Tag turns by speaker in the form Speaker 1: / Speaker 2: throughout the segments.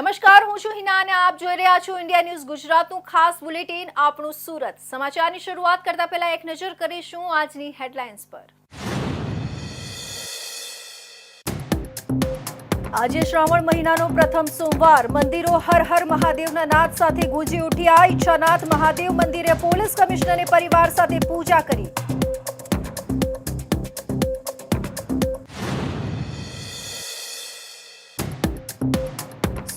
Speaker 1: નમસ્કાર, હું છું હિના અને આપ જોઈ રહ્યા છો ઇન્ડિયા ન્યૂઝ ગુજરાતનું ખાસ બુલેટિન આપણું સુરત. સમાચારની શરૂઆત કરતા પહેલા એક નજર કરીશું આજની હેડલાઇન્સ પર. આજે શ્રાવણ મહિનાનો પ્રથમ સોમવાર. મંદિરો હર હર મહાદેવના નાદ સાથે ગુંજી ઉઠ્યા. ઈચ્છાનાથ મહાદેવ મંદિરે પોલીસ કમિશનરે પરિવાર સાથે પૂજા કરી.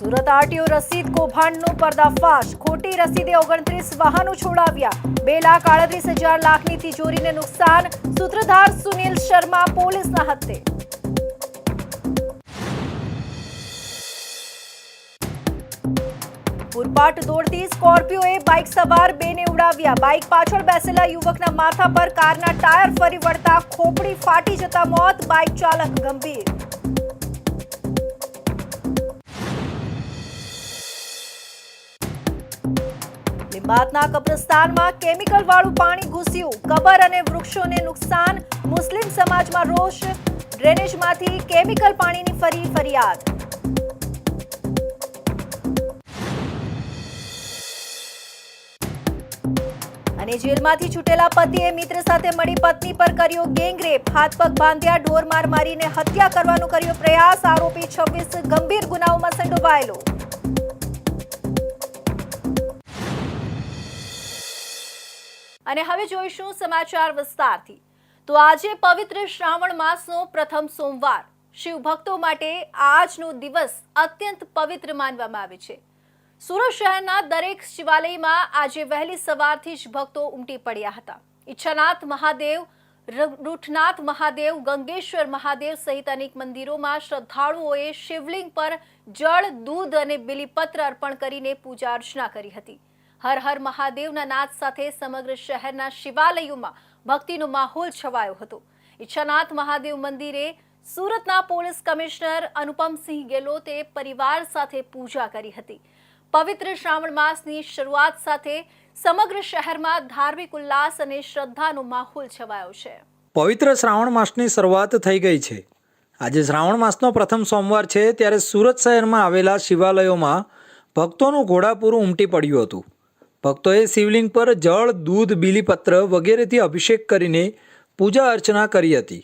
Speaker 1: સુરત આરટીઓ રસીદ કૌભાંડનો પર્દાફાશ. ખોટી રસીદે 29 વાહનો છોડાવ્યા. 2,38,000 લાખની તિજોરીને નુકસાન. સૂત્રધાર સુનિલ શર્મા પોલીસના હત્થે. પૂરપાટ દોડતી સ્કોર્પિયોએ બાઇક સવાર 2ને ઉડાવ્યા. બાઇક પાછળ બેસેલા યુવકના માથા પર કારના ટાયર ફરી વળતા ખોપડી ફાટી જતા મોત. બાઇક ચાલક ગંભીર. લીંબાતના કબ્રસ્તાનમાં કેમિકલ વાળું પાણી ઘૂસ્યું. કબર અને વૃક્ષોને નુકસાન. મુસ્લિમ સમાજમાં રોષ. ડ્રેનેજમાંથી કેમિકલ પાણીની ફરી ફરિયાદ. અને જેલમાંથી છૂટેલા પતિએ મિત્ર સાથે મળી પત્ની પર કર્યો ગેંગરેપ. હાથ પગ બાંધ્યા, ઢોરમાર મારીને હત્યા કરવાનો કર્યો પ્રયાસ. આરોપી 26 ગંભીર ગુનાઓમાં સંડોવાયેલો. અને હવે જોઈશું સમાચાર વિસ્તારથી. તો આજે પવિત્ર શ્રાવણ માસનો પ્રથમ સોમવાર. શિવ ભક્તો માટે આજનો દિવસ અત્યંત પવિત્ર માનવામાં આવે છે. સુરત શહેરના દરેક શિવાલયમાં આજે વહેલી સવારથી જ ભક્તો ઉમટી પડ્યા હતા. ઈચ્છાનાથ મહાદેવ, રૂઠનાથ મહાદેવ, ગંગેશ્વર મહાદેવ સહિત અનેક મંદિરોમાં શ્રદ્ધાળુઓએ શિવલિંગ પર જળ, દૂધ અને બિલીપત્ર અર્પણ કરીને પૂજા અર્ચના કરી હતી. હર હર મહાદેવના નાદ સાથે સમગ્ર શહેરના શિવાલયોમાં ભક્તિનો માહોલ છવાયો હતો. ઈચ્છાનાથ મહાદેવ મંદિરે સુરતના પોલીસ કમિશનર અનુપમસિંહ ગેહલોતે પરિવાર સાથે પૂજા કરી હતી. પવિત્ર શ્રાવણ માસની શરૂઆત સાથે સમગ્ર શહેરમાં ધાર્મિક ઉલ્લાસ અને શ્રદ્ધાનો માહોલ છવાયો છે.
Speaker 2: પવિત્ર શ્રાવણ માસની શરૂઆત થઈ ગઈ છે. આજે શ્રાવણ માસનો પ્રથમ સોમવાર છે, ત્યારે સુરત શહેરમાં આવેલા શિવાલયોમાં ભક્તોનું ઘોડાપૂર ઉમટી પડ્યું હતું. ભક્તોએ શિવલિંગ પર જળ, દૂધ, બિલીપત્ર વગેરેથી અભિષેક કરીને પૂજા અર્ચના કરી હતી.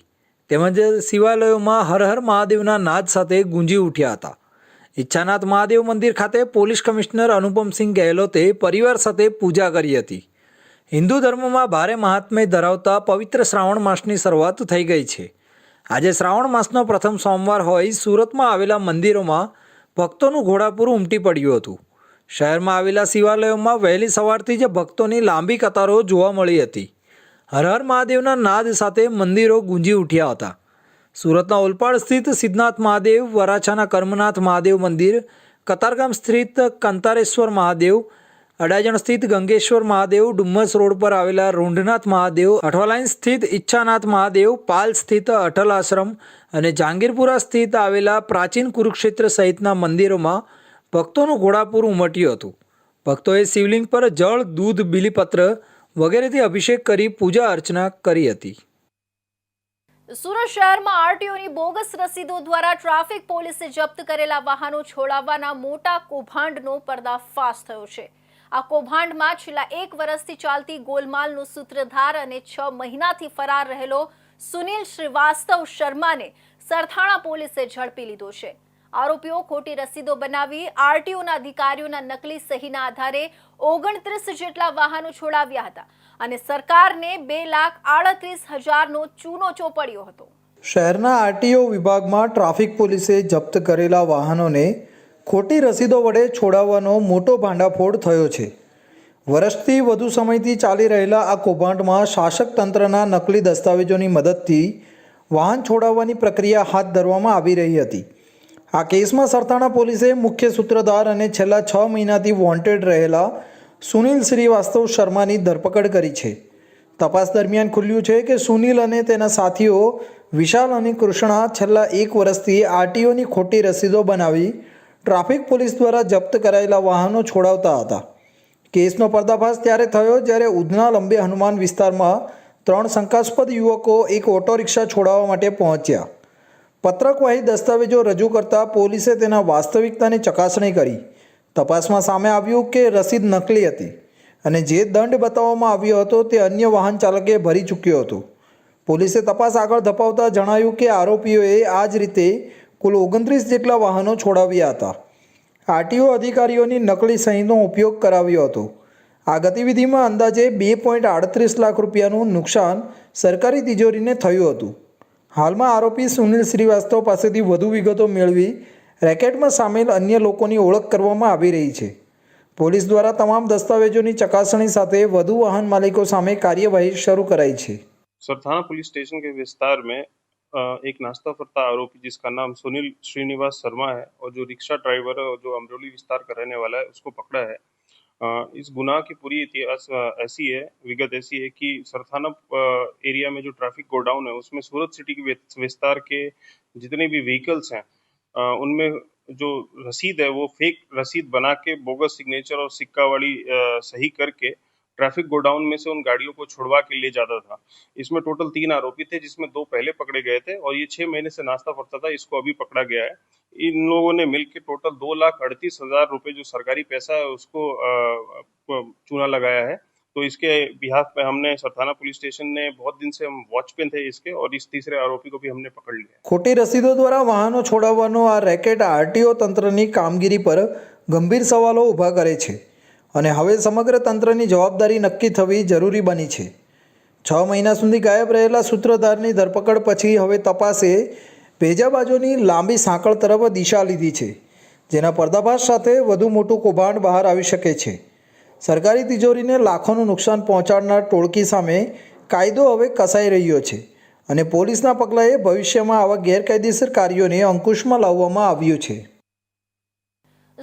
Speaker 2: તેમજ શિવાલયોમાં હર હર મહાદેવના નાદ સાથે ગુંજી ઉઠ્યા હતા. ઈચ્છાનાથ મહાદેવ મંદિર ખાતે પોલીસ કમિશનર અનુપમસિંહ ગેહલોતે પરિવાર સાથે પૂજા કરી હતી. હિન્દુ ધર્મમાં ભારે મહાત્મ્ય ધરાવતા પવિત્ર શ્રાવણ માસની શરૂઆત થઈ ગઈ છે. આજે શ્રાવણ માસનો પ્રથમ સોમવાર હોય સુરતમાં આવેલા મંદિરોમાં ભક્તોનું ઘોડાપૂર ઉમટી પડ્યું હતું. શહેરમાં આવેલા શિવાલયોમાં વહેલી સવારથી જ ભક્તોની લાંબી કતારો જોવા મળી હતી. હર હર મહાદેવના નાદ સાથે મંદિરો ગુંજી ઉઠ્યા હતા. સુરતના ઓલપાડ સ્થિત સિદ્ધનાથ મહાદેવ, વરાછાના કર્મનાથ મહાદેવ મંદિર, કતારગામ સ્થિત કંતારેશ્વર મહાદેવ, અડાજણ સ્થિત ગંગેશ્વર મહાદેવ, ડુમ્મસ રોડ પર આવેલા રૂંઢનાથ મહાદેવ, અઠવાલાઇન સ્થિત ઈચ્છાનાથ મહાદેવ, પાલ સ્થિત અટલ આશ્રમ અને જહાંગીરપુરા સ્થિત આવેલા પ્રાચીન કુરુક્ષેત્ર સહિતના મંદિરોમાં ભક્તોનું ઘોડાપૂર ઉમટ્યું હતું. ભક્તોએ શિવલિંગ પર જળ, દૂધ, બિલીપત્ર વગેરેથી અભિષેક કરી પૂજા અર્ચના કરી હતી.
Speaker 1: સુરત શહેરમાં આરટીઓની બોગસ રસીદો દ્વારા ટ્રાફિક પોલીસે જપ્ત કરેલા વાહનો છોડાવવાના મોટા કૌભાંડનો પર્દાફાશ થયો છે. આ કૌભાંડમાં છેલ્લા 1 વર્ષથી ચાલતી ગોલમાલનો સૂત્રધાર અને 6 મહિનાથી ફરાર રહેલો સુનિલ શ્રીવાસ્તવ શર્માને સરથાણા પોલીસે ઝડપી લીધો છે. આરોપીઓ ખોટી રસીદો બનાવી આરટીઓના અધિકારીઓના નકલી સહીના આધારે 29 જેટલા વાહનો છોડાવ્યા હતા અને સરકારને 2,38,000નો ચૂનો ચોપડ્યો હતો.
Speaker 2: શહેરના આરટીઓ વિભાગમાં ટ્રાફિક પોલીસે જપ્ત કરેલા વાહનોને ખોટી રસીદો વડે છોડાવવાનો મોટો ભાંડાફોડ થયો છે. વર્ષથી વધુ સમયથી ચાલી રહેલા આ કૌભાંડમાં શાસક તંત્રના નકલી દસ્તાવેજોની મદદથી વાહન છોડાવવાની પ્રક્રિયા હાથ ધરવામાં આવી રહી હતી. આ કેસમાં સરથાણા પોલીસે મુખ્ય સૂત્રધાર અને છેલ્લા 6 મહિનાથી વોન્ટેડ રહેલા સુનિલ શ્રીવાસ્તવ શર્માની ધરપકડ કરી છે. તપાસ દરમિયાન ખુલ્યું છે કે સુનિલ અને તેના સાથીઓ વિશાલ અને કૃષ્ણા છેલ્લા 1 વર્ષથી આરટીઓની ખોટી રસીદો બનાવી ટ્રાફિક પોલીસ દ્વારા જપ્ત કરાયેલા વાહનો છોડાવતા હતા. કેસનો પર્દાફાશ ત્યારે થયો જ્યારે ઉધના લંબે હનુમાન વિસ્તારમાં 3 શંકાસ્પદ યુવકો એક ઓટો રિક્ષા છોડાવવા માટે પહોંચ્યા. પત્રકવાહી દસ્તાવેજો રજૂ કરતા પોલીસે તેના વાસ્તવિકતાની ચકાસણી કરી. તપાસમાં સામે આવ્યું કે રસીદ નકલી હતી અને જે દંડ બતાવવામાં આવ્યો હતો તે અન્ય વાહન ચાલકે ભરી ચૂક્યો હતો. પોલીસે તપાસ આગળ ધપાવતા જણાવ્યું કે આરોપીઓએ આ જ રીતે કુલ 29 જેટલા વાહનો છોડાવ્યા હતા. આરટીઓ અધિકારીઓની નકલી સહીનો ઉપયોગ કરાવ્યો હતો. આ ગતિવિધિમાં અંદાજે 2.38 લાખ રૂપિયાનું નુકસાન સરકારી તિજોરીને થયું હતું. હાલમાં આરોપી સુનિલ શ્રીવાસ્તવ પાસેથી વધુ વિગતો મેળવી રેકેટમાં સામેલ અન્ય લોકોની ઓળખ કરવામાં આવી રહી છે. પોલીસ દ્વારા તમામ દસ્તાવેજોની ચકાસણી સાથે વધુ વાહન માલિકો સામે કાર્યવાહી શરૂ કરાઈ છે.
Speaker 3: सरथाना पुलिस स्टेशन के विस्तार में एक नाश्ता फरता आरोपी जिसका नाम सुनील श्रीनिवास शर्मा है और जो रिक्शा ड्राइवर है और जो अमरोली विस्तार का रहने वाला है उसको पकड़ा है. इस गुनाह की पूरी इतिहास ऐसी है, विगत ऐसी है कि सरथाना एरिया में जो ट्रैफिक गोडाउन है उसमें सूरत सिटी के विस्तार के जितने भी व्हीकल्स हैं उनमें जो रसीद है वो फेक रसीद बना के बोगस सिग्नेचर और सिक्का वाली सही करके ट्रैफिक गोडाउन में से उन गाड़ियों को छुड़वा के ले जाता था. इसमें टोटल 3 आरोपी थे जिसमें 2 पहले पकड़े गए थे और ये 6 महीने से नाश्ता फरता था, इसको अभी पकड़ा गया है. इन लोगों ने मिलकर टोटल 2,38,000 रुपये जो सरकारी पैसा है उसको चूना लगाया है. तो इसके बिहाफ पे हमने सरथाना पुलिस स्टेशन ने बहुत दिन से हम वॉच पे थे इसके और इस तीसरे आरोपी को भी हमने पकड़ लिया.
Speaker 2: ખોટી રસીદો દ્વારા વાહનો છોડાવવાનો આ રેકેટ આરટીઓ તંત્રની કામગીરી પર ગંભીર સવાલો ઊભા કરે છે અને હવે સમગ્ર તંત્રની જવાબદારી નક્કી થવી જરૂરી બની છે. 6 મહિના સુધી ગાયબ રહેલા સૂત્રધારની ધરપકડ પછી હવે તપાસે ભેજાબાજોની લાંબી સાંકળ તરફ દિશા લીધી છે, જેના પર્દાફાશ સાથે વધુ મોટું કૌભાંડ બહાર આવી શકે છે. સરકારી તિજોરીને લાખોનું નુકસાન પહોંચાડનાર ટોળકી સામે કાયદો હવે કસાઈ રહ્યો છે અને પોલીસના પગલાંએ ભવિષ્યમાં આવા ગેરકાયદેસર કાર્યોને અંકુશમાં લાવવામાં આવ્યું છે.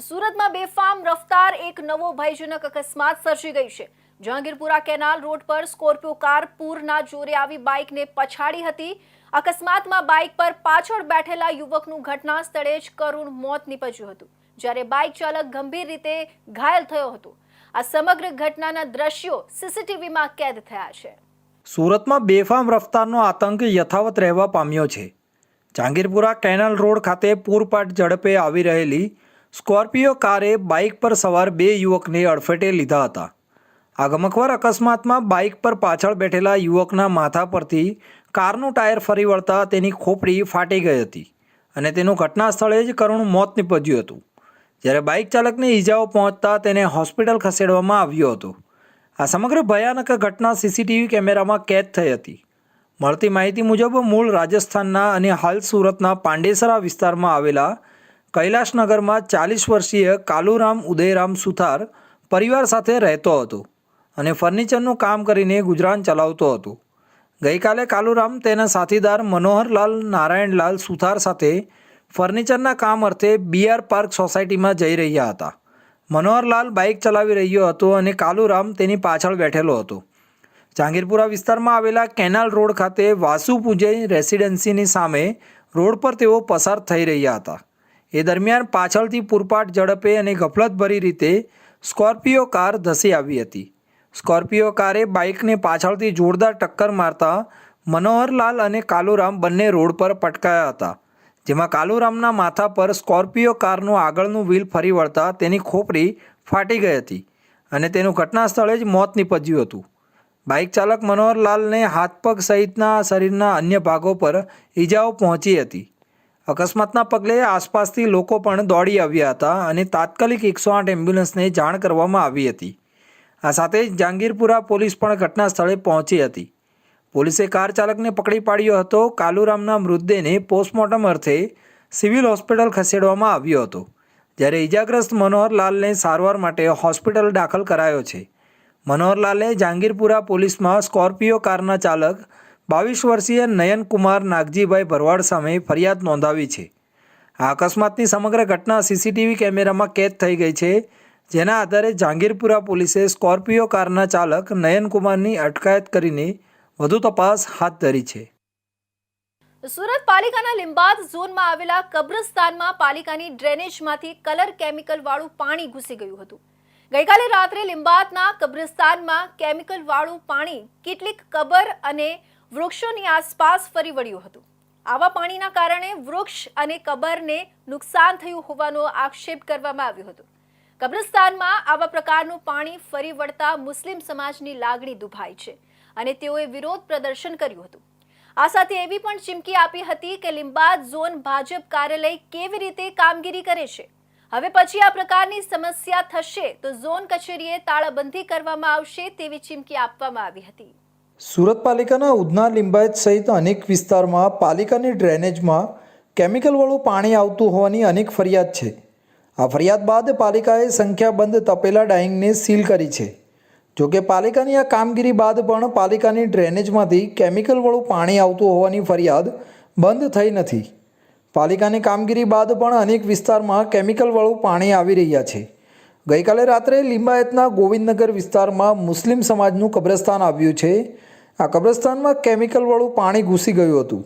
Speaker 1: સુરતમાં બેફામ રફતાર એક નવો ભયજનક અકસ્માત સર્જી ગઈ છે. જહાંગીરપુરા કેનાલ રોડ પર સ્કોર્પિયો કાર પૂરના જોરે આવી બાઇકને પછાડી હતી. અકસ્માતમાં બાઇક પર પાછળ બેઠેલા યુવકનું ઘટના સ્થળે જ કરુણ મોત નીપજ્યું હતું, જ્યારે બાઇક ચાલક ગંભીર રીતે ઘાયલ થયો હતો. આ સમગ્ર ઘટનાના દ્રશ્યો સીસીટીવીમાં કેદ થયા છે.
Speaker 2: સુરતમાં બેફામ રફતારનો આતંક યથાવત રહેવા પામ્યો છે. જહાંગીરપુરા કેનાલ રોડ ખાતે પૂરપાટ ઝડપે આવી રહેલી સ્કોર્પિયો કારે બાઇક પર સવાર 2 યુવકને અડફેટે લીધા હતા. આ ગમખ્વાર અકસ્માતમાં બાઇક પર પાછળ બેઠેલા યુવકના માથા પરથી કારનું ટાયર ફરી વળતા તેની ખોપડી ફાટી ગઈ હતી અને તેનું ઘટના સ્થળે જ કરુણ મોત નીપજ્યું હતું, જ્યારે બાઇક ચાલકને ઈજાઓ પહોંચતા તેને હોસ્પિટલ ખસેડવામાં આવ્યો હતો. આ સમગ્ર ભયાનક ઘટના સીસીટીવી કેમેરામાં કેદ થઈ હતી. મળતી માહિતી મુજબ મૂળ રાજસ્થાનના અને હાલ સુરતના પાંડેસરા વિસ્તારમાં આવેલા કૈલાશનગરમાં 40 વર્ષીય કાલુરામ ઉદયરામ સુથાર પરિવાર સાથે રહેતો હતો અને ફર્નિચરનું કામ કરીને ગુજરાન ચલાવતો હતો. ગઈકાલે કાલુરામ તેના સાથીદાર મનોહરલાલ નારાયણલાલ સુથાર સાથે ફર્નિચરના કામ અર્થે બીઆર પાર્ક સોસાયટીમાં જઈ રહ્યા હતા. મનોહરલાલ બાઇક ચલાવી રહ્યો હતો અને કાલુરામ તેની પાછળ બેઠેલો હતો. જહાંગીરપુરા વિસ્તારમાં આવેલા કેનાલ રોડ ખાતે વાસુ પૂજય રેસિડેન્સીની સામે રોડ પર તેઓ પસાર થઈ રહ્યા હતા. એ દરમિયાન પાછળથી પૂરપાટ ઝડપે અને ગફલતભરી રીતે સ્કોર્પિયો કાર ધસી આવી હતી. સ્કોર્પિયો કારે બાઇકને પાછળથી જોરદાર ટક્કર મારતા મનોહરલાલ અને કાલુરામ બંને રોડ પર પટકાયા હતા, જેમાં કાલુરામના માથા પર સ્કોર્પિયો કારનું આગળનું વ્હીલ ફરી વળતા તેની ખોપડી ફાટી ગઈ હતી અને તેનું ઘટના સ્થળે જ મોત નીપજ્યું હતું. બાઇક ચાલક મનોહરલાલને હાથ પગ સહિતના શરીરના અન્ય ભાગો પર ઈજાઓ પહોંચી હતી. અકસ્માતના પગલે આસપાસથી લોકો પણ દોડી આવ્યા હતા અને તાત્કાલિક 108 એમ્બ્યુલન્સને જાણ કરવામાં આવી હતી. આ સાથે જ જહાંગીરપુરા પોલીસ પણ ઘટના સ્થળે પહોંચી હતી. પોલીસે કાર ચાલકને પકડી પાડ્યો હતો. કાલુરામના મૃતદેહને પોસ્ટમોર્ટમ અર્થે સિવિલ હોસ્પિટલ ખસેડવામાં આવ્યો હતો, જ્યારે ઈજાગ્રસ્ત મનોહરલાલને સારવાર માટે હોસ્પિટલ દાખલ કરાયો છે. મનોહરલાલે જહાંગીરપુરા પોલીસમાં સ્કોર્પિયો કારના ચાલક 22 વર્ષીય નયનકુમાર નાગજીભાઈ ભરવાડ સામે ફરિયાદ નોંધાવી છે. આ અકસ્માતની સમગ્ર ઘટના સીસીટીવી કેમેરામાં કેદ થઈ ગઈ છે, જેના આધારે જહાંગીરપુરા પોલીસે સ્કોર્પિયો કારના ચાલક નયનકુમારની અટકાયત કરીને વધુ તપાસ હાથ ધરી છે.
Speaker 1: સુરત પાલિકાના લીંબાદ ઝોનમાં આવેલા કબ્રસ્તાનમાં પાલિકાની ડ્રેનેજમાંથી કલર કેમિકલ વાળું પાણી ઘૂસી ગયું હતું. ગઈકાલે રાત્રે લીંબાદના કબ્રસ્તાનમાં કેમિકલ વાળું પાણી કેટલીક કબર અને વૃક્ષોની આસપાસ ફરી વળ્યું હતું. આવા પાણીના કારણે વૃક્ષ અને કબરને નુકસાન થયું હોવાનો આક્ષેપ કરવામાં આવ્યો હતો. કબ્રસ્તાનમાં આવા પ્રકારનું પાણી ફરી વળતા મુસ્લિમ સમાજની લાગણી દુભાઈ છે અને તેઓએ વિરોધ પ્રદર્શન કર્યું હતું. આ સાથે એવી પણ ચીમકી આપી હતી કે લીંબાદ ઝોન ભાજપ કાર્યાલય કેવી રીતે કામગીરી કરે છે. હવે પછી આ પ્રકારની સમસ્યા થશે તો ઝોન કચેરીએ તાળાબંધી કરવામાં આવશે તેવી ચીમકી આપવામાં આવી હતી.
Speaker 2: સુરત પાલિકાના ઉધના લિંબાયત સહિત અનેક વિસ્તારમાં પાલિકાની ડ્રેનેજમાં કેમિકલવાળું પાણી આવતું હોવાની અનેક ફરિયાદ છે. આ ફરિયાદ બાદ પાલિકાએ સંખ્યાબંધ તપેલા ડાઇંગને સીલ કરી છે. જોકે પાલિકાની આ કામગીરી બાદ પણ પાલિકાની ડ્રેનેજમાંથી કેમિકલવાળું પાણી આવતું હોવાની ફરિયાદ બંધ થઈ નથી. પાલિકાની કામગીરી બાદ પણ અનેક વિસ્તારમાં કેમિકલવાળું પાણી આવી રહ્યા છે. ગઈકાલે રાત્રે લિંબાયતના ગોવિંદનગર વિસ્તારમાં મુસ્લિમ સમાજનું કબ્રસ્તાન આવ્યું છે. આ કબ્રસ્તાનમાં કેમિકલવાળું પાણી ઘૂસી ગયું હતું.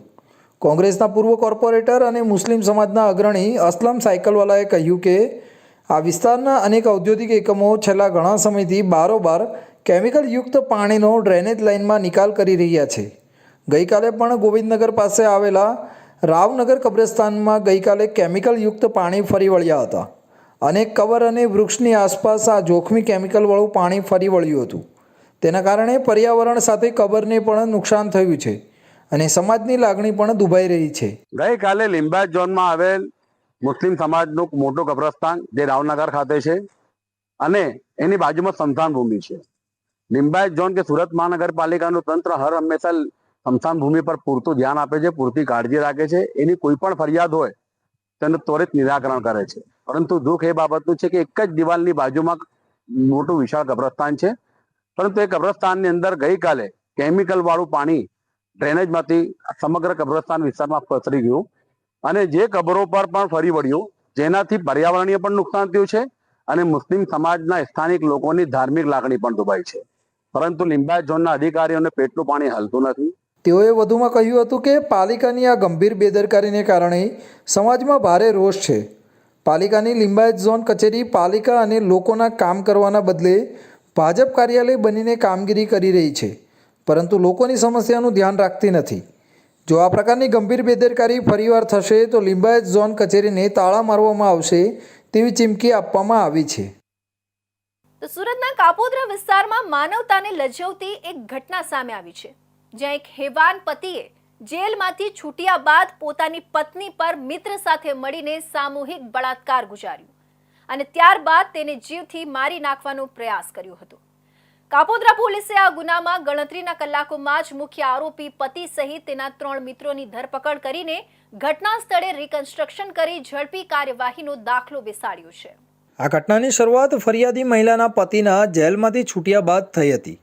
Speaker 2: કોંગ્રેસના પૂર્વ કોર્પોરેટર અને મુસ્લિમ સમાજના અગ્રણી અસલમ સાયકલવાલાએ કહ્યું કે આ વિસ્તારના અનેક ઔદ્યોગિક એકમો છેલ્લા ઘણા સમયથી બારોબાર કેમિકલયુક્ત પાણીનો ડ્રેનેજ લાઇનમાં નિકાલ કરી રહ્યા છે. ગઈકાલે પણ ગોવિંદનગર પાસે આવેલા રાવનગર કબ્રસ્તાનમાં ગઈકાલે કેમિકલયુક્ત પાણી ફરી વળ્યા હતા. અનેક કબર અને વૃક્ષની આસપાસ આ જોખમી કેમિકલવાળું પાણી ફરી વળ્યું હતું. તેના કારણે પર્યાવરણ સાથે કબરને પણ નુકસાન થયું છે અને સમાજની લાગણી પણ દુભાઈ રહી છે.
Speaker 4: ગઈકાલે લિંબાયત ઝોનમાં આવેલ મુસ્લિમ સમાજનું મોટું કબ્રસ્તાન જે રાવનગર ખાતે છે અને એની બાજુમાં સ્મશાન ભૂમિ છે. લિંબાયત ઝોન કે સુરત મહાનગરપાલિકાનું તંત્ર હર હંમેશા સ્મશાન ભૂમિ પર પૂરતું ધ્યાન આપે છે, પૂરતી કાળજી રાખે છે. એની કોઈ પણ ફરિયાદ હોય તેનું ત્વરિત નિરાકરણ કરે છે. પરંતુ દુઃખ એ બાબતનું છે કે એક જ દિવાલની બાજુમાં મોટું વિશાળ કબ્રસ્તાન છે, પરંતુ એ કબ્રસ્તાનની અંદર ગઈકાલે કેમિકલ વાળું પાણી ડ્રેનેજમાંથી સમગ્ર કબ્રસ્તાન વિસ્તારમાં પસરી ગયું અને જે કબરો પર પણ ફરી વળ્યું, જેનાથી પર્યાવરણીય પણ નુકસાન થયું છે અને મુસ્લિમ સમાજના સ્થાનિક લોકોની ધાર્મિક લાગણી પણ દુભાઈ છે. પરંતુ લિંબાયત ઝોનના અધિકારીઓને પેટનું પાણી હલતું નથી.
Speaker 2: તેઓએ વધુમાં કહ્યું હતું કે પાલિકાની આ ગંભીર બેદરકારીને કારણે સમાજમાં ભારે રોષ છે. પાલિકાની લિંબાયત ઝોન કચેરી પાલિકા અને લોકોના કામ કરવાના બદલે ભાજપ કાર્યાલય બનીને કામગીરી કરી રહી છે, પરંતુ લોકોની સમસ્યાનું ધ્યાન રાખતી નથી. જો આ પ્રકારની ગંભીર બેદરકારી ફરીવાર થશે તો લિંબાયત ઝોન કચેરીને તાળા મારવામાં આવશે તેવી ચીમકી આપવામાં આવી છે.
Speaker 1: તો સુરતના કાપોદ્રા વિસ્તારમાં માનવતાને લજવતી એક ઘટના સામે આવી છે, જ્યાં એક હેવાન પતિએ જેલમાંથી છૂટ્યા બાદ પોતાની પત્ની પર મિત્ર સાથે મળીને સામૂહિક બળાત્કાર ગુજાર્યો અને ત્યારબાદ તેને જીવથી મારી નાખવાનો પ્રયાસ કર્યો હતો. કાપોદ્રા પોલીસે આ ગુનામાં ગણતરીના કલાકોમાં જ મુખ્ય આરોપી પતિ સહિત તેના 3 મિત્રોની ધરપકડ કરીને ઘટના સ્થળે રિકન્સ્ટ્રક્શન કરી ઝડપી કાર્યવાહીનો દાખલો બેસાડ્યો છે.
Speaker 2: આ ઘટનાની શરૂઆત ફરિયાદી મહિલાના પતિના જેલમાંથી છૂટ્યા બાદ થઈ હતી.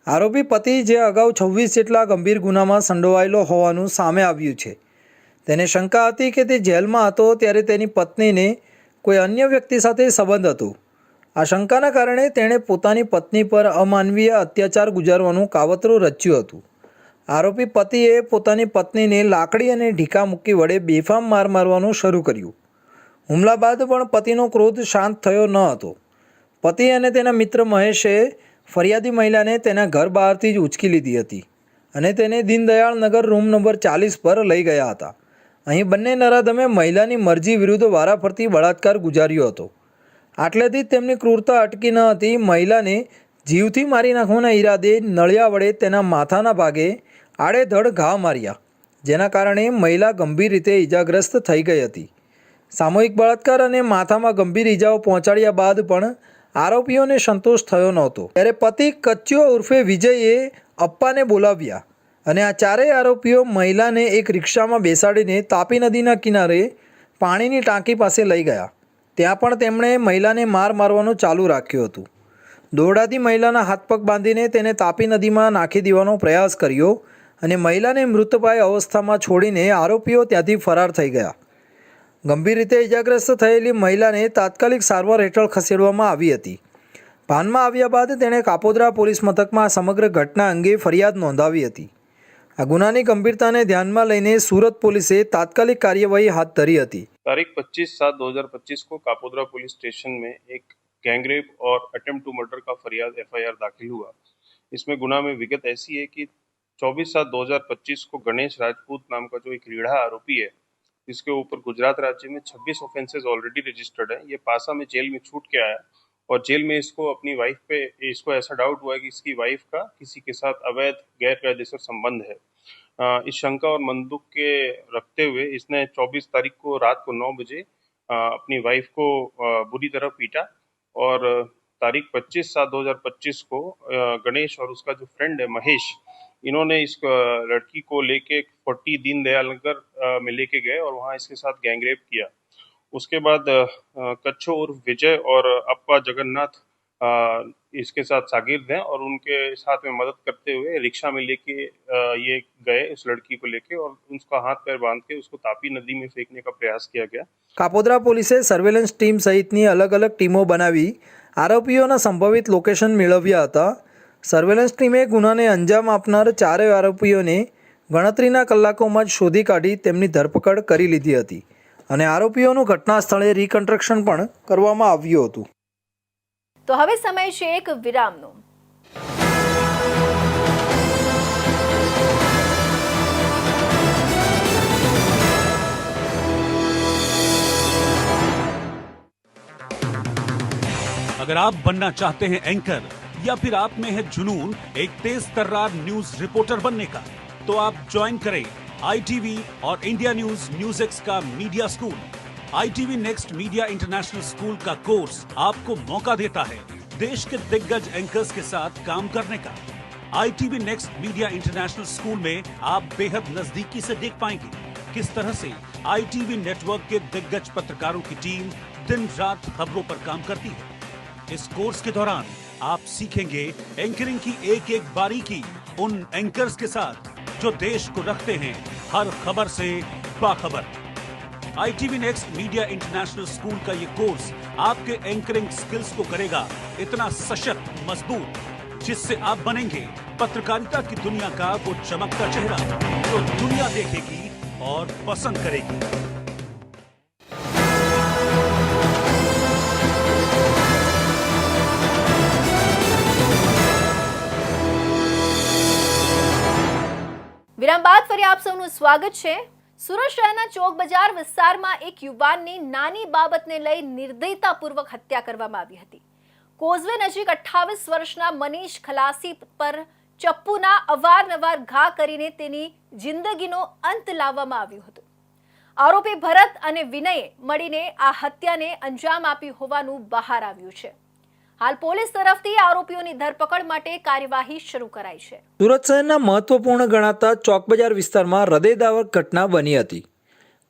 Speaker 2: આરોપી પતિ જે અગાઉ 26 જેટલા ગંભીર ગુનામાં સંડોવાયેલો હોવાનું સામે આવ્યું છે. તેને શંકા હતી કે તે જેલમાં હતો ત્યારે તેની પત્નીને કોઈ અન્ય વ્યક્તિ સાથે સંબંધ હતો. આ શંકાના કારણે તેણે પોતાની પત્ની પર અમાનવીય અત્યાચાર ગુજારવાનું કાવતરું રચ્યું હતું. આરોપી પતિએ પોતાની પત્નીને લાકડી અને ઢીકા મૂકી વડે બેફામ માર મારવાનું શરૂ કર્યું. હુમલા બાદ પણ પતિનો ક્રોધ શાંત થયો ન હતો. પતિ અને તેના મિત્ર મહેશે ફરિયાદી મહિલાને તેના ઘર બહારથી જ ઉંચકી લીધી હતી અને તેને દીનદયાળ નગર રૂમ નંબર 40 પર લઈ ગયા હતા. અહીં બંને નરાધમે મહિલાની મરજી વિરુદ્ધ વારાફરતી બળાત્કાર ગુજાર્યો હતો. આટલેથી જ તેમની ક્રૂરતા અટકી ન હતી. મહિલાને જીવથી મારી નાખવાના ઈરાદે નળિયા વડે તેના માથાના ભાગે આડેધડ ઘા માર્યા, જેના કારણે મહિલા ગંભીર રીતે ઈજાગ્રસ્ત થઈ ગઈ હતી. સામૂહિક બળાત્કાર અને માથામાં ગંભીર ઈજાઓ પહોંચાડ્યા બાદ પણ આરોપીઓને સંતોષ થયો નહોતો. ત્યારે પતિ કચ્યો ઉર્ફે વિજયે અપ્પાને બોલાવ્યા અને આ ચારેય આરોપીઓ મહિલાને એક રિક્ષામાં બેસાડીને તાપી નદીના કિનારે પાણીની ટાંકી પાસે લઈ ગયા. ત્યાં પણ તેમણે મહિલાને મારવાનું ચાલુ રાખ્યું હતું. દોરડાથી મહિલાના હાથ પગ બાંધીને તેને તાપી નદીમાં નાખી દેવાનો પ્રયાસ કર્યો અને મહિલાને મૃતપાય અવસ્થામાં છોડીને આરોપીઓ ત્યાંથી ફરાર થઈ ગયા. ગંભીર રીતે ઇજાગ્રસ્ત થયેલી મહિલાને તાત્કાલિક સારવાર હેઠળ ખસેડવામાં આવી હતી. ભાનમાં આવ્યા બાદ તેણે કાપોદ્રા પોલીસ મથકમાં સમગ્ર ઘટના અંગે ફરિયાદ નોંધાવી હતી. આ ગુનાની ગંભીરતાને ધ્યાનમાં લઈને સુરત પોલીસે તાત્કાલિક कार्यवाही हाथ धरी હતી.
Speaker 3: तारीख 25/7/2025 को कापोद्रा पुलिस स्टेशन में एक गैंगरेप और अटेम्प्ट टू मर्डर का फरियाद FIR दाखिल हुआ. इसमें गुना में विगत ऐसी है कि 24/7/2025 को गणेश राजपूत नाम का जो एक रीढ़ा आरोपी है, जिसके ऊपर गुजरात राज्य में 26 ऑफेंसेस ऑलरेडी रजिस्टर्ड है, ये पासा में जेल में छूट के आया और जेल में इसको ऐसा डाउट हुआ है कि इसकी वाइफ का किसी के साथ अवैध गैर कायदेसर संबंध है। इस शंका और मंदुक के रखते हुए इसने 24 तारीख को रात को 9 बजे अपनी वाइफ को बुरी तरह पीटा और तारीख 25/7/2025 को गणेश और उसका जो फ्रेंड है महेश, इन्होंने इस लड़की को लेके 40 दीनदयाल नगर में लेके गए और वहाँ इसके साथ गैंगरेप किया। उसके बाद कच्छो उर्फ विजय और अप्पा जगन्नाथ इसके साथ शागिर्द हैं और उनके साथ में मदद करते हुए रिक्शा में लेके ये गए उस लड़की को लेके और उसका हाथ पैर बांध के उसको तापी नदी में फेंकने का प्रयास किया गया।
Speaker 2: કાપોદ્રા પોલીસે સર્વેલન્સ ટીમ સહિતની અલગ અલગ ટીમો બનાવી આરોપીઓના સંભવિત લોકેશન મેળવ્યા હતા. સર્વેલન્સ ટીમે ગુનાને અંજામ આપનાર ચારેય આરોપીઓને ગણતરીના કલાકોમાં જ શોધી કાઢી તેમની ધરપકડ કરી લીધી હતી અને આરોપીઓનું ઘટના સ્થળે રિકન્સ્ટ્રક્શન પણ કરવામાં આવ્યું હતું.
Speaker 1: તો હવે સમય છે એક વિરામનો.
Speaker 5: अगर आप बनना चाहते हैं एंकर या फिर आप में है जुनून एक तेज तर्रार न्यूज रिपोर्टर बनने का, तो आप ज्वाइन करें ITV और इंडिया न्यूज एक्स का media school. ITV next media international school का कोर्स आपको मौका देता है देश के दिग्गज एंकर्स के साथ काम करने का. ITV next media international school में आप बेहद नजदीकी से देख पाएंगे किस तरह से ITV नेटवर्क के दिग्गज पत्रकारों की टीम दिन रात खबरों पर काम करती है. इस कोर्स के दौरान आप सीखेंगे एंकरिंग की एक एक बारीकी उन एंकर्स के साथ जो देश को रखते हैं हर खबर से बाखबर. ITV next media international school का ये कोर्स आपके एंकरिंग स्किल्स को करेगा इतना सशक्त मजबूत, जिससे आप बनेंगे पत्रकारिता की दुनिया का वो चमकता चेहरा जो दुनिया देखेगी और पसंद करेगी.
Speaker 1: વિરામ બાદ ફરી આપ સૌનું સ્વાગત છે. સુરત શહેરના ચોક બજાર વિસ્તારમાં એક યુવાનની નાની બાબતને લઈ નિર્દયતાપૂર્વક હત્યા કરવામાં આવી હતી. કોઝવે નજીક 28 વર્ષના મનીષ ખલાસી પર ચપ્પુના અવારનવાર ઘા કરીને તેની જિંદગીનો અંત લાવવામાં આવ્યો હતો. આરોપી ભરત અને વિનયે મળીને આ હત્યાને અંજામ આપ્યું હોવાનું બહાર આવ્યું છે. હાલ પોલીસ તરફથી આરોપીઓની ધરપકડ માટે કાર્યવાહી શરૂ કરાઈ છે.
Speaker 2: સુરત શહેરના મહત્વપૂર્ણ ગણાતા ચોક બજાર વિસ્તારમાં હૃદયદાવક ઘટના બની હતી.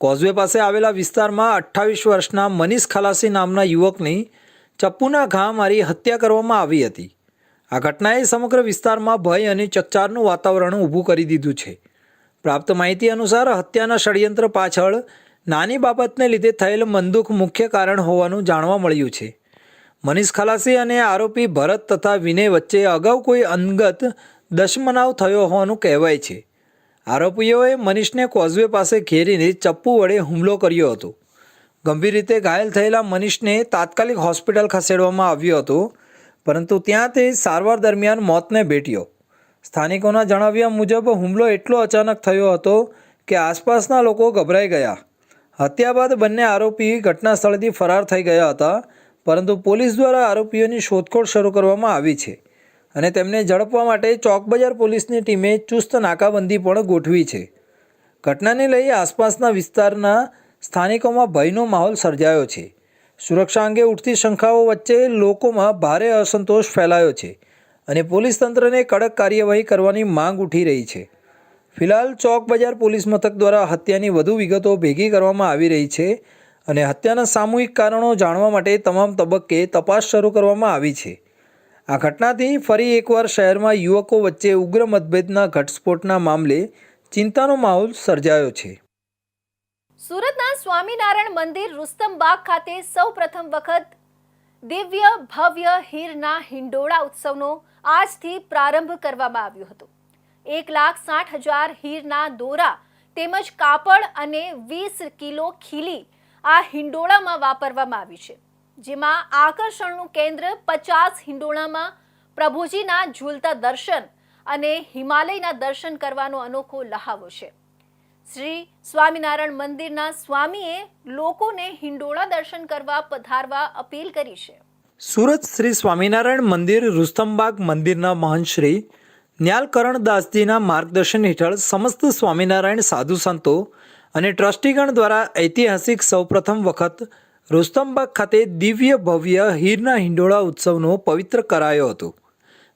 Speaker 2: કોઝવે પાસે આવેલા વિસ્તારમાં 28 વર્ષના મનીષ ખલાસી નામના યુવકની ચપ્પુના ઘા મારી હત્યા કરવામાં આવી હતી. આ ઘટનાએ સમગ્ર વિસ્તારમાં ભય અને ચકચારનું વાતાવરણ ઊભું કરી દીધું છે. પ્રાપ્ત માહિતી અનુસાર હત્યાના ષડયંત્ર પાછળ નાની બાબતને લીધે થયેલ મંદુક મુખ્ય કારણ હોવાનું જાણવા મળ્યું છે. મનીષ ખલાસી અને આરોપી ભરત તથા વિનય વચ્ચે અગાઉ કોઈ અંગત દુશ્મનાવ થયો હોવાનું કહેવાય છે. આરોપીઓએ મનીષને કોઝવે પાસે ઘેરીને ચપ્પુ વડે હુમલો કર્યો હતો. ગંભીર રીતે ઘાયલ થયેલા મનીષને તાત્કાલિક હોસ્પિટલ ખસેડવામાં આવ્યો હતો, પરંતુ ત્યાં તે સારવાર દરમિયાન મોતને ભેટ્યો. સ્થાનિકોના જણાવ્યા મુજબ હુમલો એટલો અચાનક થયો હતો કે આસપાસના લોકો ગભરાઈ ગયા. હત્યા બાદ બંને આરોપી ઘટના સ્થળેથી ફરાર થઈ ગયા હતા, પરંતુ પોલીસ દ્વારા આરોપીઓની શોધખોળ શરૂ કરવામાં આવી છે અને તેમને ઝડપવા માટે ચોક બજાર પોલીસની ટીમે ચુસ્ત નાકાબંધી પણ ગોઠવી છે. ઘટનાને લઈ આસપાસના વિસ્તારના સ્થાનિકોમાં ભયનો માહોલ સર્જાયો છે. સુરક્ષા અંગે ઉઠતી શંકાઓ વચ્ચે લોકોમાં ભારે અસંતોષ ફેલાયો છે અને પોલીસ તંત્રને કડક કાર્યવાહી કરવાની માંગ ઉઠી રહી છે. ફિલહાલ ચોક બજાર પોલીસ મથક દ્વારા હત્યાની વધુ વિગતો ભેગી કરવામાં આવી રહી છે અને હત્યાના સામૂહિક કારણો જાણવા માટે તમામ તબક્કે તપાસ શરૂ કરવામાં આવી છે. આ ઘટનાથી ફરી એકવાર શહેરમાં યુવકો વચ્ચે ઉગ્ર મતભેદના ઘટસ્ફોટના મામલે ચિંતાનો માહોલ સર્જાયો છે.
Speaker 1: સુરતના સ્વામિનારાયણ મંદિર રુસ્તમબાગ ખાતે સૌ પ્રથમ વખત દિવ્ય ભવ્ય હીરના હિંડોળા ઉત્સવનો આજથી પ્રારંભ કરવામાં આવ્યો હતો. 1,60,000 હીરના દોરા તેમજ કાપડ અને 20 કિલો ખીલી આ હિંડોળામાં વાપરવામાં આવી છે, જેમાં આકર્ષણનું કેન્દ્ર 50 હિંડોળામાં પ્રભુજીના ઝૂલતા દર્શન અને હિમાલયના દર્શન કરવાનો અનોખો લહાવો છે. શ્રી સ્વામિનારાયણ મંદિરના સ્વામીએ લોકોને હિંડોળા દર્શન કરવા પધારવા અપીલ કરી છે.
Speaker 2: સુરત શ્રી સ્વામિનારાયણ મંદિર રુસ્તમબાગ મંદિરના મહંત શ્રી ન્યાલકરણદાસજીના માર્ગદર્શન હેઠળ સમસ્ત સ્વામિનારાયણ સાધુ સંતો અને ટ્રસ્ટીગણ દ્વારા ઐતિહાસિક સૌપ્રથમ વખત રુસ્તમબાગ ખાતે દિવ્ય ભવ્ય હીરના હિંડોળા ઉત્સવનો પવિત્ર કરાયો હતો.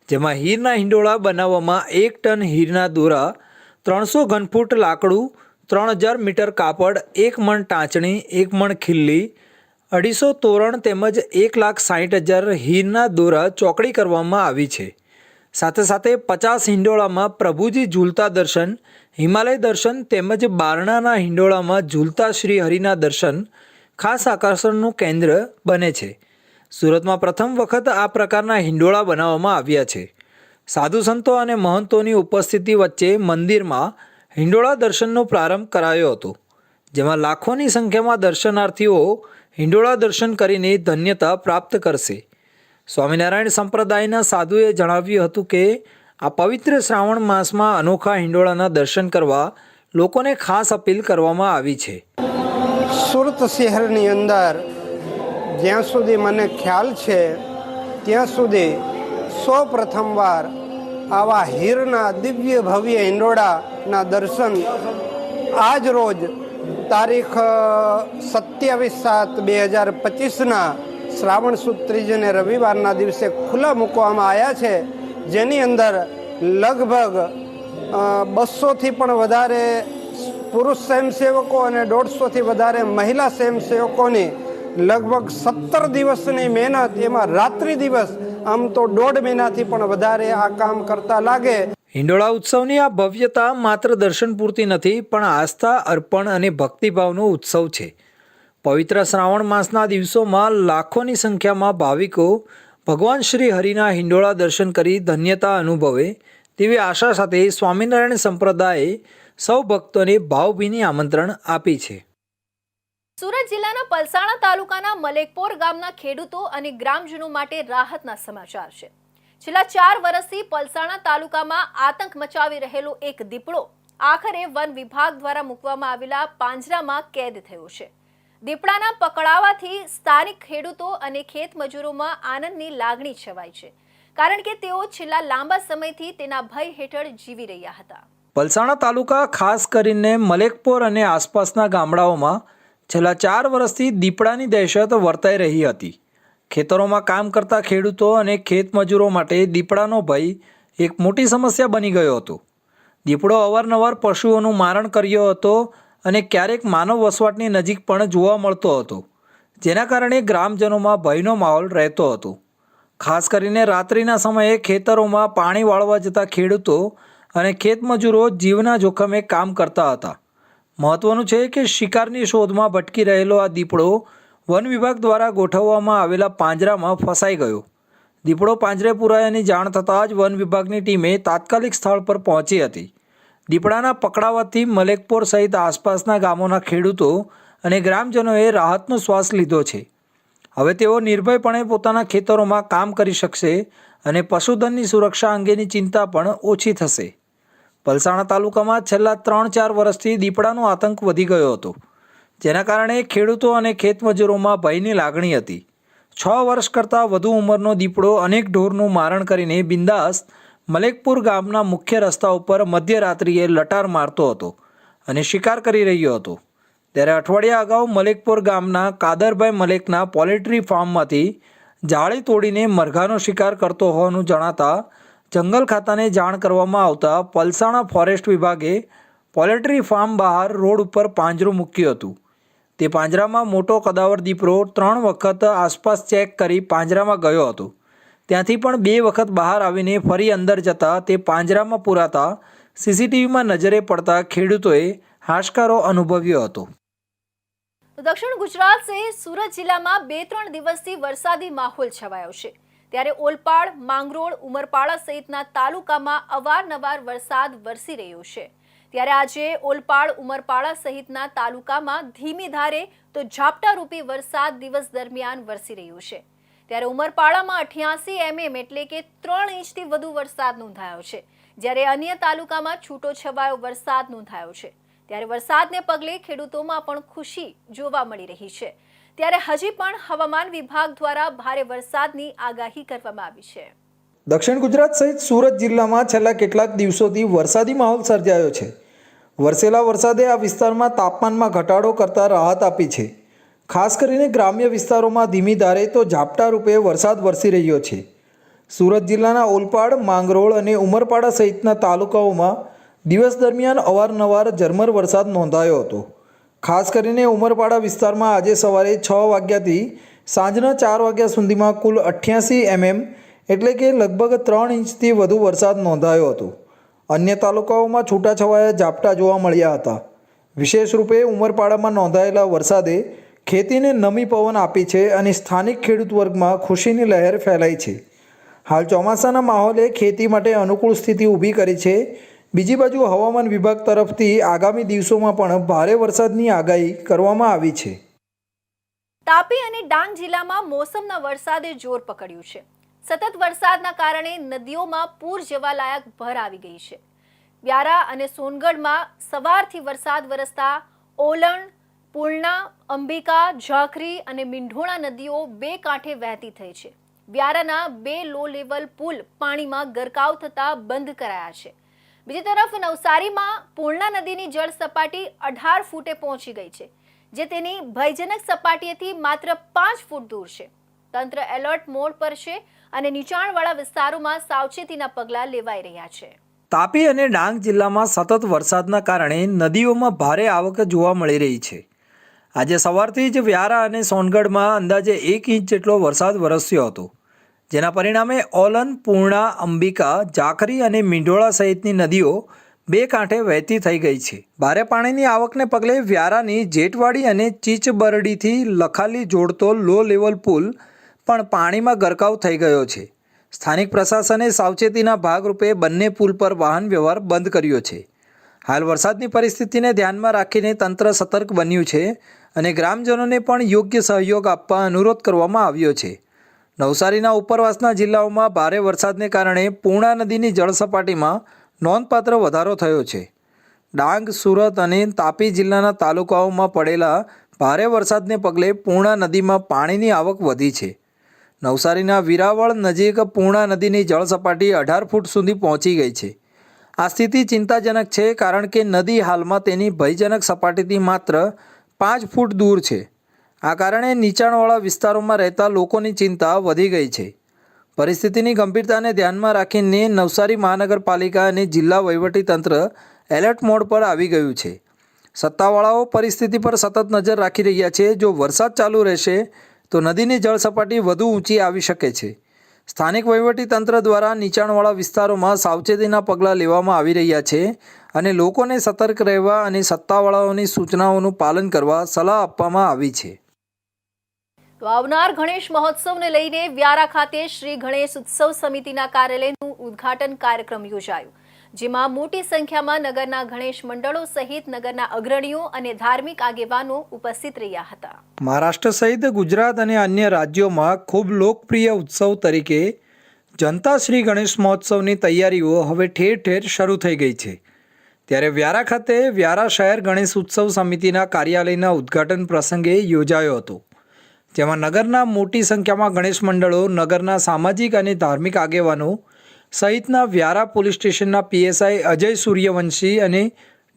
Speaker 2: જેમાં હીરના હિંડોળા બનાવવામાં 1 ટન હીરના દોરા, 300 ઘનફૂટ લાકડું, 3000 મીટર કાપડ, 1 મણ ટાંચણી, 1 મણ ખીલ્લી, 250 તોરણ તેમજ 1,60,000 હીરના દોરા ચોકડી કરવામાં આવી છે. સાથે સાથે 50 હિંડોળામાં પ્રભુજી ઝૂલતા દર્શન, હિમાલય દર્શન તેમજ બારણાના હિંડોળામાં ઝૂલતા શ્રી હરિના દર્શન ખાસ આકર્ષણનું કેન્દ્ર બને છે. સુરતમાં પ્રથમ વખત આ પ્રકારના હિંડોળા બનાવવામાં આવ્યા છે. સાધુ સંતો અને મહંતોની ઉપસ્થિતિ વચ્ચે મંદિરમાં હિંડોળા દર્શનનો પ્રારંભ કરાયો હતો, જેમાં લાખોની સંખ્યામાં દર્શનાર્થીઓ હિંડોળા દર્શન કરીને ધન્યતા પ્રાપ્ત કરશે. સ્વામિનારાયણ સંપ્રદાયના સાધુએ જણાવ્યું હતું કે આ પવિત્ર શ્રાવણ માસમાં અનોખા હિંડોળાના દર્શન કરવા લોકોને ખાસ અપીલ કરવામાં આવી છે.
Speaker 6: સુરત શહેરની અંદર જ્યાં સુધી મને ખ્યાલ છે ત્યાં સુધી સૌ પ્રથમવાર આવા હીરના દિવ્ય ભવ્ય હિંડોળાના દર્શન આજ રોજ તારીખ 27/7/2025ના શ્રાવણ સુદ ત્રીજને રવિવારના દિવસે ખુલ્લા મૂકવામાં આવ્યા છે, જેની અંદર લગભગ 200થી પણ વધારે પુરુષ સ્વયંસેવકો અને 150થી વધારે મહિલા સ્વયંસેવકોની લગભગ 17 દિવસની મહેનત, એમાં રાત્રિ દિવસ, આમ તો 1.5 મહિનાથી પણ વધારે આ કામ કરતા લાગે.
Speaker 2: હિંડોળા ઉત્સવની આ ભવ્યતા માત્ર દર્શન પૂરતી નથી, પણ આસ્થા, અર્પણ અને ભક્તિભાવનો ઉત્સવ છે. પવિત્ર શ્રાવણ માસના દિવસોમાં લાખોની સંખ્યામાં ભાવિકો ભગવાન શ્રી હરિના હિંડોળા દર્શન કરી ધન્યતા અનુભવે તેવી આશા સાથે સ્વામિનારાયણ સંપ્રદાયે સૌ ભક્તોને ભાવભીની આમંત્રણ આપી છે.
Speaker 1: સુરત જિલ્લાના પલસાણા તાલુકાના મલેકપોર ગામના ખેડૂતો અને ગ્રામજનો માટે રાહતના સમાચાર છે. છેલ્લા 4 વર્ષથી પલસાણા તાલુકામાં આતંક મચાવી રહેલો એક દીપડો આખરે વન વિભાગ દ્વારા મૂકવામાં આવેલા પાંજરામાં કેદ થયો છે. દીપડાના પકડાવાથી સ્થાનિક ખેડૂતો અને ખેત મજૂરોમાં આનંદની લાગણી છવાઈ છે, કારણ કે તેઓ છેલ્લા લાંબા સમયથી તેના ભય હેઠળ જીવી રહ્યા હતા.
Speaker 2: પલસાણા તાલુકા, ખાસ કરીને મલેકપોર અને આસપાસના ગામડાઓમાં છેલ્લા 4 વર્ષથી દીપડાની દહેશત વર્તાઈ રહી હતી. ખેતરોમાં કામ કરતા ખેડૂતો અને ખેત મજૂરો માટે દીપડાનો ભય એક મોટી સમસ્યા બની ગયો હતો. દીપડો અવારનવાર પશુઓનું મારણ કર્યો હતો અને ક્યારેક માનવ વસવાટની નજીક પણ જોવા મળતો હતો, જેના કારણે ગ્રામજનોમાં ભયનો માહોલ રહેતો હતો. ખાસ કરીને રાત્રિના સમયે ખેતરોમાં પાણી વાળવા જતા ખેડૂતો અને ખેત મજૂરો જીવના જોખમે કામ કરતા હતા. મહત્વનું છે કે શિકારની શોધમાં ભટકી રહેલો આ દીપડો વન વિભાગ દ્વારા ગોઠવવામાં આવેલા પાંજરામાં ફસાઈ ગયો. દીપડો પાંજરે પુરાયાની જાણ થતાં જ વન વિભાગની ટીમે તાત્કાલિક સ્થળ પર પહોંચી હતી. દીપડાના પકડાવાથી મલેકપોર સહિત આસપાસના ગામોના ખેડૂતો અને ગ્રામજનોએ રાહતનો શ્વાસ લીધો છે. હવે તેઓ નિર્ભયપણે પોતાના ખેતરોમાં કામ કરી શકશે અને પશુધનની સુરક્ષા અંગેની ચિંતા પણ ઓછી થશે. પલસાણા તાલુકામાં છેલ્લા 3-4 વર્ષથી દીપડાનો આતંક વધી ગયો હતો, જેના કારણે ખેડૂતો અને ખેતમજૂરોમાં ભયની લાગણી હતી. 6 વર્ષ કરતાં વધુ ઉંમરનો દીપડો અનેક ઢોરનું મારણ કરીને બિંદાસ મલેકપુર ગામના મુખ્ય રસ્તા ઉપર મધ્યરાત્રિએ લટાર મારતો હતો અને શિકાર કરી રહ્યો હતો. ત્યારે અઠવાડિયા અગાઉ મલેકપુર ગામના કાદરભાઈ મલેકના પોલ્ટ્રી ફાર્મમાંથી જાળી તોડીને મરઘાનો શિકાર કરતો હોવાનું જણાતા જંગલ ખાતાને જાણ કરવામાં આવતા પલસાણા ફોરેસ્ટ વિભાગે પોલ્ટ્રી ફાર્મ બહાર રોડ ઉપર પાંજરું મૂક્યું હતું. તે પાંજરામાં મોટો કદાવર દીપડો 3 વખત આસપાસ ચેક કરી પાંજરામાં ગયો હતો. ત્યાંથી પણ 2 વખત બહાર આવીને ફરી અંદર જતા તે પાંજરામાં પુરાતા સીસીટીવીમાં નજરે પડતા ખેડૂતોએ હાશકારો અનુભવ્યો હતો.
Speaker 1: દક્ષિણ ગુજરાત સહિત સુરત જિલ્લામાં 2-3 દિવસથી વરસાદી માહોલ છવાયો છે. ત્યારે ઓલપાડ, માંગરોળ, ઉમરપાડા સહિતના તાલુકામાં અવારનવાર વરસાદ વરસી રહ્યો છે. ત્યારે આજે ઓલપાડ, ઉમરપાડા સહિતના તાલુકામાં ધીમી ધારે તો ઝાપટારૂપી વરસાદ દિવસ દરમિયાન વરસી રહ્યો છે. ત્યારે ઉમરપાડામાં 88 mm એટલે કે 3 ઇંચથી વધુ વરસાદ નોંધાયો છે, જ્યારે અન્ય તાલુકામાં છૂટોછવાયો વરસાદ નોંધાયો છે। ત્યારે વરસાદને પગલે ખેડૂતોમાં પણ ખુશી જોવા મળી રહી છે। ત્યારે હજી પણ હવામાન વિભાગ દ્વારા ભારે વરસાદની આગાહી કરવામાં આવી છે।
Speaker 2: દક્ષિણ ગુજરાત સહિત સુરત જિલ્લામાં છેલ્લા કેટલાક દિવસોથી વરસાદી માહોલ સર્જાયો છે। વરસેલા વરસાદે આ વિસ્તારમાં તાપમાનમાં ઘટાડો કરતા રાહત આપી છે। ખાસ કરીને ગ્રામ્ય વિસ્તારોમાં ધીમી ધારે તો ઝાપટા રૂપે વરસાદ વરસી રહ્યો છે। સુરત જિલ્લાના ઓલપાડ, માંગરોળ અને ઉમરપાડા સહિતના તાલુકાઓમાં દિવસ દરમિયાન અવારનવાર ઝરમર વરસાદ નોંધાયો હતો। ખાસ કરીને ઉમરપાડા વિસ્તારમાં આજે સવારે 6 વાગ્યાથી સાંજના 4 વાગ્યા સુધીમાં કુલ 88 mm એટલે કે લગભગ 3 ઇંચથી વધુ વરસાદ નોંધાયો હતો। અન્ય તાલુકાઓમાં છૂટાછવાયા ઝાપટા જોવા મળ્યા હતા। વિશેષ રૂપે ઉમરપાડામાં નોંધાયેલા વરસાદે ખેતીને નમી પવન આપી છે અને સ્થાનિક ખેડૂત વર્ગમાં ખુશીની લહેર ફેલાઈ છે। હાલ ચોમાસાના માહોલે ખેતી માટે અનુકૂળ સ્થિતિ ઊભી કરી છે। બીજી બાજુ હવામાન વિભાગ તરફથી આગામી દિવસોમાં પણ ભારે વરસાદની આગાહી કરવામાં આવી છે।
Speaker 1: તાપી અને ડાંગ જિલ્લામાં મોસમના વરસાદે જોર પકડ્યું છે। સતત વરસાદના કારણે નદીઓમાં પૂર જેવા લાયક ભર આવી ગઈ છે। વ્યારા અને સોનગઢમાં સવારથી વરસાદ વરસતા ઓલણ, પૂર્ણા, અંબિકા, ઝાખરી અને મીંઢોળા નદીઓ બે કાંઠે વહેતી થઈ છે। વ્યારાના 2 લો લેવલ પુલ પાણીમાં ગરકાવ થતા બંધ કરાયા છે। બીજી તરફ નવસારીમાં પૂર્ણા નદીની જળ સપાટી 18 ફૂટે પહોંચી ગઈ છે, જે તેની ભયજનક સપાટીએથી માત્ર 5 ફૂટ દૂર છે। તંત્ર એલર્ટ મોડ પર છે અને નીચાણવાળા વિસ્તારોમાં સાવચેતીના પગલાં લેવાઈ રહ્યા છે।
Speaker 2: તાપી અને ડાંગ જિલ્લામાં સતત વરસાદના કારણે નદીઓમાં ભારે આવક જોવા મળી રહી છે। આજે સવારથી જ વ્યારા અને સોનગઢમાં અંદાજે 1 ઇંચ જેટલો વરસાદ વરસ્યો હતો, જેના પરિણામે ઓલન, પૂર્ણા, અંબિકા, ઝાખરી અને મીંઢોળા સહિતની નદીઓ બે કાંઠે વહેતી થઈ ગઈ છે। ભારે પાણીની આવકને પગલે વ્યારાની જેટવાડી અને ચીચબરડીથી લખાલી જોડતો લો લેવલ પુલ પણ પાણીમાં ગરકાવ થઈ ગયો છે। સ્થાનિક પ્રશાસને સાવચેતીના ભાગરૂપે બંને પુલ પર વાહન વ્યવહાર બંધ કર્યો છે। હાલ વરસાદની પરિસ્થિતિને ધ્યાનમાં રાખીને તંત્ર સતર્ક બન્યું છે અને ગ્રામજનોને પણ યોગ્ય સહયોગ આપવા અનુરોધ કરવામાં આવ્યો છે। નવસારીના ઉપરવાસના જિલ્લાઓમાં ભારે વરસાદને કારણે પૂર્ણા નદીની જળસપાટીમાં નોંધપાત્ર વધારો થયો છે। ડાંગ, સુરત અને તાપી જિલ્લાના તાલુકાઓમાં પડેલા ભારે વરસાદને પગલે પૂર્ણા નદીમાં પાણીની આવક વધી છે। નવસારીના વીરાવળ નજીક પૂર્ણા નદીની જળસપાટી 18 ફૂટ સુધી પહોંચી ગઈ છે। આ સ્થિતિ ચિંતાજનક છે, કારણ કે નદી હાલમાં તેની ભયજનક સપાટીથી માત્ર 5 ફૂટ દૂર છે। આ કારણે નીચાણવાળા વિસ્તારોમાં રહેતા લોકોની ચિંતા વધી ગઈ છે। પરિસ્થિતિની ગંભીરતાને ધ્યાનમાં રાખીને નવસારી મહાનગરપાલિકા અને જિલ્લા વહીવટીતંત્ર એલર્ટ મોડ પર આવી ગયું છે। સત્તાવાળાઓ પરિસ્થિતિ પર સતત નજર રાખી રહ્યા છે। જો વરસાદ ચાલુ રહેશે તો નદીની જળસપાટી વધુ ઊંચી આવી શકે છે। સ્થાનિક વહીવટીતંત્ર દ્વારા નીચાણવાળા વિસ્તારોમાં સાવચેતીના પગલાં લેવામાં આવી રહ્યા છે અને લોકોને સતર્ક રહેવા અને સત્તાવાળાઓની સૂચનાઓનું પાલન કરવા સલાહ આપવામાં આવી છે।
Speaker 1: તો આવનાર ગણેશ મહોત્સવને લઈને વ્યારા ખાતે શ્રી ગણેશ ઉત્સવ સમિતિના કાર્યાલયનું ઉદ્ઘાટન કાર્યક્રમ યોજાયો, જેમાં મોટી સંખ્યામાં નગરના ગણેશ મંડળો સહિત નગરના અગ્રણીઓ અને ધાર્મિક આગેવાનો ઉપસ્થિત રહ્યા હતા।
Speaker 2: મહારાષ્ટ્ર સહિત ગુજરાત અને અન્ય રાજ્યોમાં ખૂબ લોકપ્રિય ઉત્સવ તરીકે જનતા શ્રી ગણેશ મહોત્સવની તૈયારીઓ હવે ઠેર ઠેર શરૂ થઈ ગઈ છે। ત્યારે વ્યારા ખાતે વ્યારા શહેર ગણેશ ઉત્સવ સમિતિના કાર્યાલયના ઉદ્ઘાટન પ્રસંગે યોજાયો હતો, જેમાં નગરના મોટી સંખ્યામાં ગણેશ મંડળો, નગરના સામાજિક અને ધાર્મિક આગેવાનો સહિતના વ્યારા પોલીસ સ્ટેશનના પીએસઆઈ અજય સૂર્યવંશી અને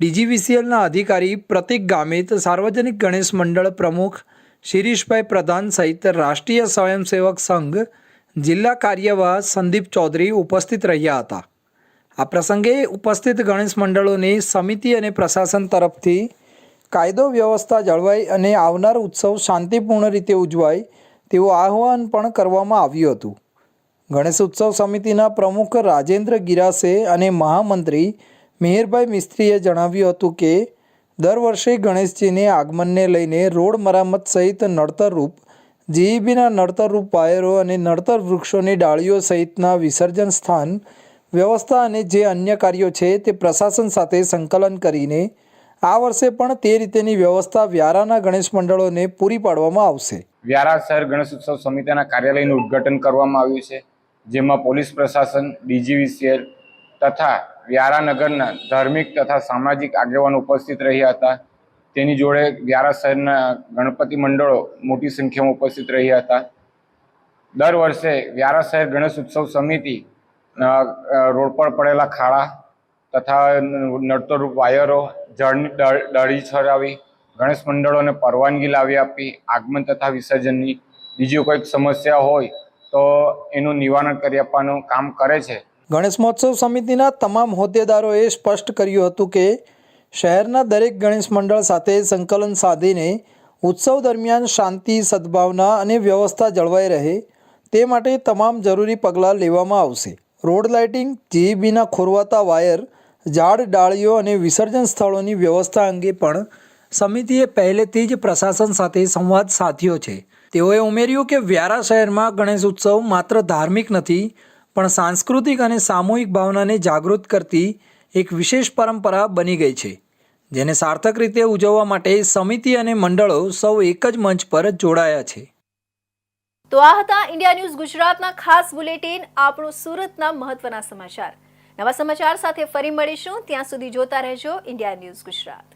Speaker 2: ડીજીવીસીએલના અધિકારી પ્રતિક ગામિત, સાર્વજનિક ગણેશ મંડળ પ્રમુખ શિરીષભાઈ પ્રધાન સહિત રાષ્ટ્રીય સ્વયંસેવક સંઘ જિલ્લા કાર્યવાહ સંદીપ ચૌધરી ઉપસ્થિત રહ્યા હતા। આ પ્રસંગે ઉપસ્થિત ગણેશ મંડળોને સમિતિ અને પ્રશાસન તરફથી કાયદો વ્યવસ્થા જળવાય અને આવનાર ઉત્સવ શાંતિપૂર્ણ રીતે ઉજવાય તેવું આહ્વાન પણ કરવામાં આવ્યું હતું। ગણેશ ઉત્સવ સમિતિના પ્રમુખ રાજેન્દ્ર ગિરાસે અને મહામંત્રી મિહિરભાઈ મિસ્ત્રીએ જણાવ્યું હતું કે દર વર્ષે ગણેશજીને આગમનને લઈને રોડ મરામત સહિત નડતરરૂપ જીઈબીના નડતરરૂપ વાયરો અને નડતર વૃક્ષોની ડાળીઓ સહિતના વિસર્જન સ્થાન વ્યવસ્થા અને જે અન્ય કાર્યો છે તે પ્રશાસન સાથે સંકલન કરીને આ વર્ષે પણ તે રીતેની વ્યવસ્થા વ્યારાના ગણેશ મંડળોને પૂરી પાડવામાં આવશે।
Speaker 7: વ્યારા શહેર ગણેશ ઉત્સવ સમિતિના કાર્યાલયનું ઉદ્ઘાટન કરવામાં આવ્યું છે, જેમાં પોલીસ પ્રશાસન, DGVCL તથા વ્યારા નગરના ધાર્મિક તથા સામાજિક આગેવાનો ઉપસ્થિત રહ્યા હતા. તેની જોડે વ્યારા શહેરના ગણપતિ મંડળો મોટી સંખ્યામાં ઉપસ્થિત રહ્યા હતા. દર વર્ષે વ્યારા શહેર ગણેશ ઉત્સવ સમિતિ રોડ પર પડેલા ખાડા તથા નડતરરૂપ વાયરો, ઝાડની ડાળી છરાવી, ગણેશ મંડળોને પરવાનગી લાવી આપી, આગમન તથા વિસર્જનની બીજી કોઈક સમસ્યા હોય તો એનું નિવારણ કરી આપવાનું કામ કરે છે.
Speaker 2: ગણેશ મહોત્સવ સમિતિના તમામ હોદ્દેદારોએ સ્પષ્ટ કર્યું હતું કે શહેરના દરેક ગણેશ મંડળ સાથે સંકલન સાધીને ઉત્સવ દરમિયાન શાંતિ, સદભાવના અને વ્યવસ્થા જળવાઈ રહે તે માટે તમામ જરૂરી પગલાં લેવામાં આવશે. રોડ લાઇટિંગ, GEBના ખોરવાતા વાયર, ઝાડ ડાળીઓ અને વિસર્જન સ્થળોની વ્યવસ્થા અંગે પણ સમિતિએ પહેલેથી જ પ્રશાસન સાથે સંવાદ સાધ્યો છે. તેઓએ ઉમેર્યું કે વ્યારા શહેરમાં ગણેશ ઉત્સવ માત્ર ધાર્મિક નથી પણ સાંસ્કૃતિક અને સામૂહિક ભાવનાને જાગૃત કરતી એક વિશેષ પરંપરા બની ગઈ છે, જેને સાર્થક રીતે ઉજવવા માટે સમિતિ અને મંડળો સૌ એક જ મંચ પર જોડાયા છે.
Speaker 1: તો આ હતા ઇન્ડિયા ન્યૂઝ ગુજરાતના ખાસ બુલેટિન, આપણું સુરતના મહત્વના સમાચાર. નવા સમાચાર સાથે ફરી મળીશું. ત્યાં સુધી જોતા રહેજો ઇન્ડિયા ન્યૂઝ ગુજરાત.